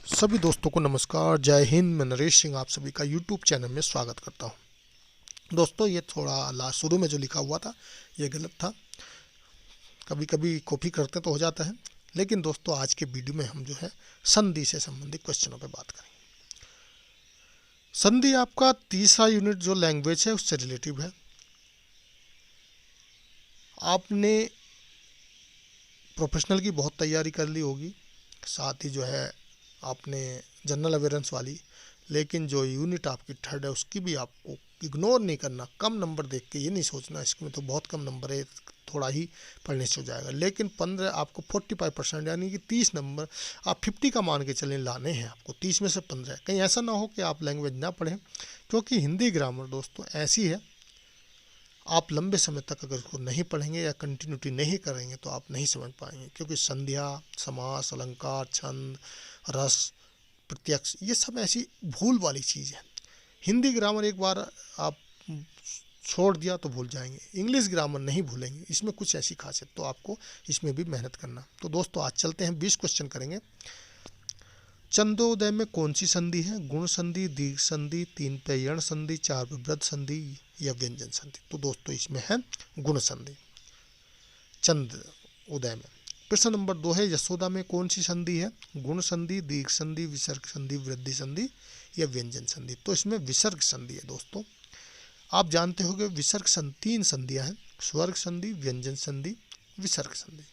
सभी दोस्तों को नमस्कार, जय हिंद। मैं नरेश सिंह आप सभी का यूट्यूब चैनल में स्वागत करता हूं। दोस्तों, ये थोड़ा लास्ट शुरू में जो लिखा हुआ था ये गलत था। कभी कभी कॉपी करते तो हो जाता है। लेकिन दोस्तों, आज के वीडियो में हम जो है संधि से संबंधित क्वेश्चनों पर बात करेंगे। संधि आपका तीसरा यूनिट जो लैंग्वेज है उससे रिलेटिव है। आपने प्रोफेशनल की बहुत तैयारी कर ली होगी, साथ ही जो है आपने जनरल अवेयरेंस वाली, लेकिन जो यूनिट आपकी थर्ड है उसकी भी आपको इग्नोर नहीं करना। कम नंबर देख के ये नहीं सोचना इसमें तो बहुत कम नंबर है, थोड़ा ही पढ़ने से हो जाएगा। लेकिन 15 आपको 45% यानी कि 30 नंबर आप 50 का मान के चलें लाने हैं आपको। 30 में से 15, कहीं ऐसा ना हो कि आप लैंग्वेज ना पढ़ें, क्योंकि हिंदी ग्रामर दोस्तों ऐसी है, आप लंबे समय तक अगर उसको नहीं पढ़ेंगे या कंटिन्यूटी नहीं करेंगे तो आप नहीं समझ पाएंगे। क्योंकि संध्या, समास, अलंकार, छंद, रस, प्रत्यक्ष, ये सब ऐसी भूल वाली चीज़ है। हिंदी ग्रामर एक बार आप छोड़ दिया तो भूल जाएंगे, इंग्लिश ग्रामर नहीं भूलेंगे। इसमें कुछ ऐसी खासियत, तो आपको इसमें भी मेहनत करना। तो दोस्तों, आज चलते हैं 20 क्वेश्चन करेंगे। चंद्रोदय में कौन सी संधि है? गुण संधि, दीर्घ संधि, 3 पे यण संधि, 4 पे वृद्ध संधि या व्यंजन संधि? तो दोस्तों, इसमें है गुण संधि चंद्र उदय में। प्रश्न नंबर 2 है, यशोदा में कौन सी संधि है? गुण संधि, दीर्घ संधि, विसर्ग संधि, वृद्धि संधि या व्यंजन संधि? तो इसमें विसर्ग संधि है दोस्तों। आप जानते होंगे विसर्ग संधि 3 संधियां हैं, स्वर्ग संधि, व्यंजन संधि, विसर्ग संधि।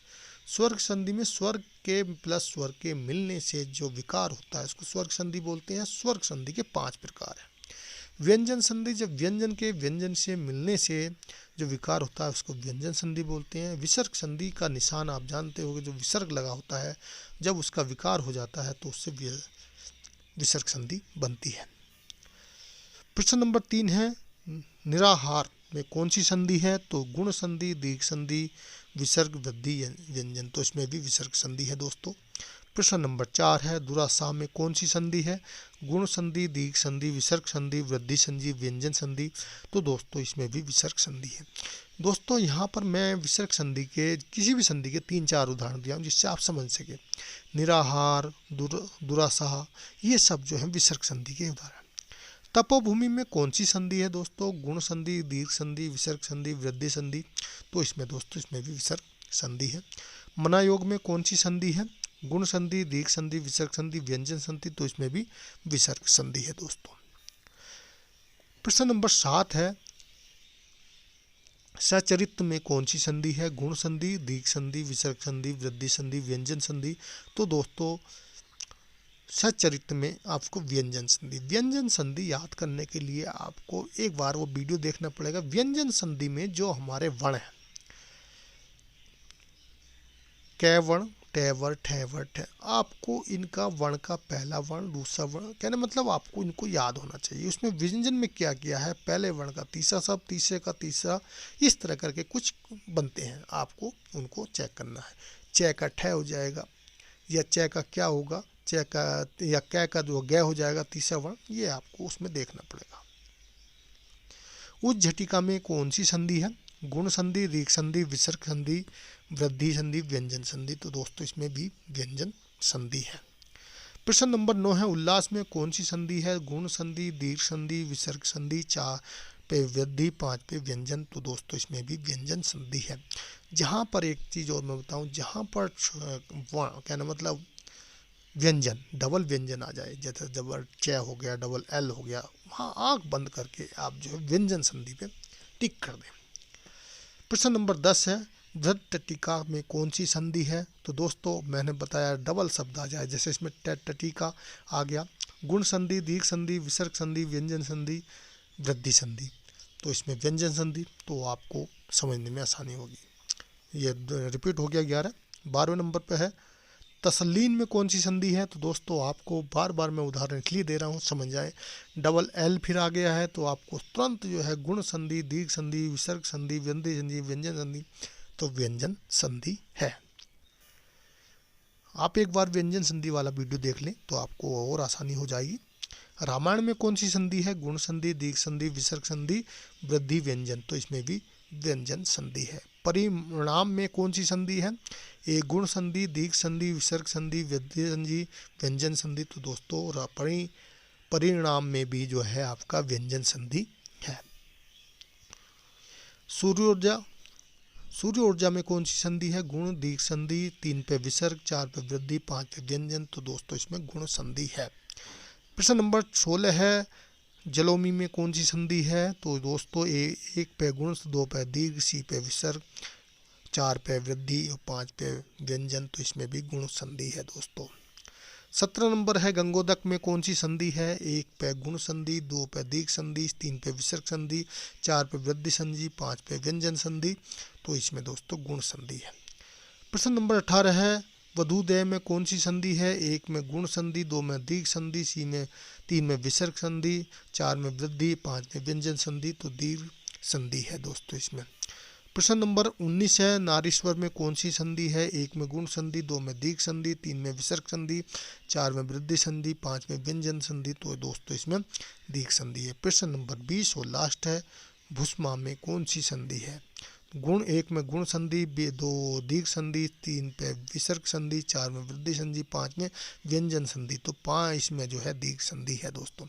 स्वर्ग संधि में स्वर्ग के प्लस स्वर्ग के मिलने से जो विकार होता है उसको स्वर्ग संधि बोलते हैं। स्वर्ग संधि के 5 प्रकार हैं। व्यंजन संधि, जब व्यंजन के व्यंजन से मिलने से जो विकार होता है उसको व्यंजन संधि बोलते हैं। विसर्ग संधि का निशान आप जानते होंगे, जो विसर्ग लगा होता है जब उसका विकार हो जाता है तो उससे विसर्ग संधि बनती है। प्रश्न नंबर 3 है, निराहार में कौन सी संधि है? तो गुण संधि, दीर्घ संधि, विसर्ग, वृद्धि, व्यंजन। तो इसमें भी विसर्ग संधि है दोस्तों। प्रश्न नंबर 4 है, दुरासा में कौन सी संधि है? गुण संधि, दीर्घ संधि, विसर्ग संधि, वृद्धि संधि, व्यंजन संधि? तो दोस्तों, इसमें भी विसर्ग संधि है। दोस्तों, यहाँ पर मैं विसर्ग संधि के किसी भी संधि के 3-4 उदाहरण दिया हूँ जिससे आप समझ सके। निराहार, दुरासा, ये सब जो है विसर्ग संधि के उदाहरण। तपोभूमि में कौन सी संधि है दोस्तों? गुण संधि, दीर्घ संधि, विसर्ग संधि, वृद्धि संधि? तो इसमें दोस्तों, इसमें भी विसर्ग संधि है। मनायोग में कौन सी संधि है? गुण संधि, दीर्घ संधि, विसर्ग संधि, व्यंजन संधि? तो इसमें भी विसर्ग संधि है दोस्तों। प्रश्न नंबर 7 है, सचरित्र में कौन सी संधि है? गुण संधि, दीर्घ संधि, विसर्ग संधि, वृद्धि संधि, व्यंजन संधि? तो दोस्तों, सचरित्र में आपको व्यंजन संधि याद करने के लिए आपको एक बार वो वीडियो देखना पड़ेगा। व्यंजन संधि में जो हमारे वर्ण हैं, कैवर्ण, टैवर, ठैवर, आपको इनका वर्ण का पहला वर्ण, दूसरा वर्ण, कहने मतलब आपको इनको याद होना चाहिए। उसमें व्यंजन में क्या किया है, पहले वर्ण का तीसरा शब्द, तीसरे का तीसरा, इस तरह करके कुछ बनते हैं, आपको उनको चेक करना है। च का ठे हो जाएगा, या च का क्या होगा, च का या कै का जो गै हो जाएगा तीसरा वर्ण, ये आपको उसमें देखना पड़ेगा। उस झटिका में कौन सी संधि है? गुण संधि, दीर्घ संधि, विसर्ग संधि, वृद्धि संधि, व्यंजन संधि? तो दोस्तों, इसमें भी व्यंजन संधि है। प्रश्न नंबर 9 है, उल्लास में कौन सी संधि है? गुण संधि, दीर्घ संधि, विसर्ग संधि, 4 पे वृद्धि, 5 पे व्यंजन? तो दोस्तों, इसमें भी व्यंजन संधि है। जहाँ पर एक चीज़ और मैं बताऊँ, जहाँ पर कहना मतलब व्यंजन, डबल व्यंजन आ जाए, जैसे डबल च हो गया, डबल एल हो गया, वहाँ आँख बंद करके आप जो है व्यंजन संधि पे टिक कर दें। प्रश्न नंबर 10 है, वृद्ध टटिका में कौन सी संधि है? तो दोस्तों, मैंने बताया डबल शब्द आ जाए, जैसे इसमें टटिका आ गया, गुण संधि, दीर्घ संधि, विसर्ग संधि, व्यंजन संधि, वृद्धि संधि? तो इसमें व्यंजन संधि, तो आपको समझने में आसानी होगी। ये रिपीट हो गया 11। 12वें नंबर पर है, तसलीन में कौन सी संधि है? तो दोस्तों, आपको बार बार मैं उदाहरण इसलिए दे रहा हूँ, समझ जाए। डबल एल फिर आ गया है तो आपको तुरंत जो है गुण संधि, दीर्घ संधि, विसर्ग संधि, वृद्धि संधि, व्यंजन संधि? तो व्यंजन संधि है। आप एक बार व्यंजन संधि वाला वीडियो देख लें तो आपको और आसानी हो जाएगी। रामायण में कौन सी संधि है? गुण संधि, दीर्घ संधि, विसर्ग संधि, वृद्धि, व्यंजन? तो इसमें भी व्यंजन संधि है। परिणाम में कौन सी संधि है? ए गुण संधि, दीर्घ संधि, विसर्ग संधि, वृद्धि संधि, व्यंजन संधि। तो दोस्तों परिणाम में भी जो है आपका व्यंजन संधि है। सूर्य ऊर्जा में कौन सी संधि है? गुण, दीर्घ संधि, 3 पे विसर्ग, 4 पे वृद्धि, 5 पे व्यंजन। तो दोस्तों इसमें गुण संधि है। प्रश्न नंबर 16 है, जलोमी में कौन सी संधि है? तो दोस्तों 1 पे गुण, 2 पे दीर्घ, सी पे विसर्ग, 4 पे वृद्धि और 5 पे व्यंजन। तो इसमें भी गुण संधि है दोस्तों। 17 नंबर है, गंगोदक में कौन सी संधि है? 1 पे गुण संधि, 2 पे दीर्घ संधि, 3 पे विसर्ग संधि, 4 पे वृद्धि संधि, 5 पे व्यंजन संधि। तो इसमें दोस्तों गुण संधि है। प्रश्न नंबर 18 है, वधूदय में कौन सी संधि है? 1 में गुण संधि, 2 में दीर्घ संधि, 3 में विसर्ग संधि, 4 में वृद्धि, 5 में व्यंजन संधि। तो दीर्घ संधि है दोस्तों इसमें। प्रश्न नंबर 19 है, नारीश्वर में कौन सी संधि है? 1 में गुण संधि, 2 में दीर्घ संधि, 3 में विसर्ग संधि, 4 में वृद्धि संधि, 5 में व्यंजन संधि। तो दोस्तों इसमें दीर्घ संधि है। प्रश्न नंबर 20 और लास्ट है, भुस्मा में कौन सी संधि है? गुण 1 में गुण संधि, 2 दीर्घ संधि, 3 पे विसर्ग संधि, 4 में वृद्धि संधि, 5 में व्यंजन संधि। तो 5 इसमें जो है दीर्घ संधि है दोस्तों।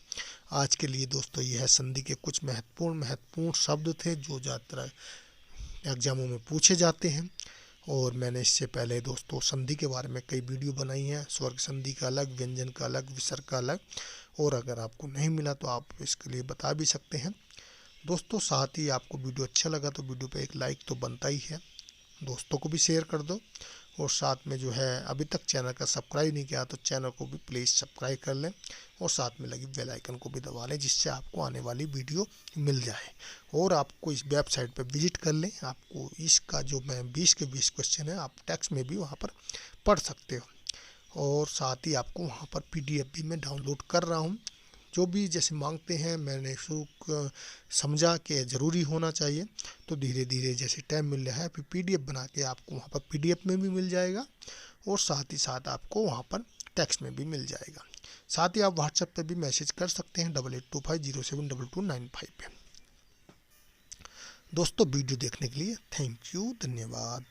आज के लिए दोस्तों यह संधि के कुछ महत्वपूर्ण शब्द थे जो ज़्यादातर एग्जामों में पूछे जाते हैं। और मैंने इससे पहले दोस्तों संधि के बारे में कई वीडियो बनाई हैं, स्वर्ग संधि का अलग, व्यंजन का अलग, विसर्ग का अलग। और अगर आपको नहीं मिला तो आप इसके लिए बता भी सकते हैं दोस्तों। साथ ही आपको वीडियो अच्छा लगा तो वीडियो पे एक लाइक तो बनता ही है, दोस्तों को भी शेयर कर दो। और साथ में जो है अभी तक चैनल का सब्सक्राइब नहीं किया तो चैनल को भी प्लीज़ सब्सक्राइब कर लें और साथ में लगी बेल आइकन को भी दबा लें, जिससे आपको आने वाली वीडियो मिल जाए। और आपको इस वेबसाइट पर विजिट कर लें, आपको इसका जो मैं 20 के 20 क्वेश्चन है आप टेक्स्ट में भी वहाँ पर पढ़ सकते हो। और साथ ही आपको वहाँ पर PDF भी मैं डाउनलोड कर रहा हूँ। जो भी जैसे मांगते हैं मैंने समझा कि ज़रूरी होना चाहिए, तो धीरे धीरे जैसे टाइम मिल रहा है फिर PDF बना के आपको वहाँ पर PDF में भी मिल जाएगा और साथ ही साथ आपको वहाँ पर टेक्स्ट में भी मिल जाएगा। साथ ही आप व्हाट्सएप पे भी मैसेज कर सकते हैं 8825072295 पे। दोस्तों वीडियो देखने के लिए थैंक यू, धन्यवाद।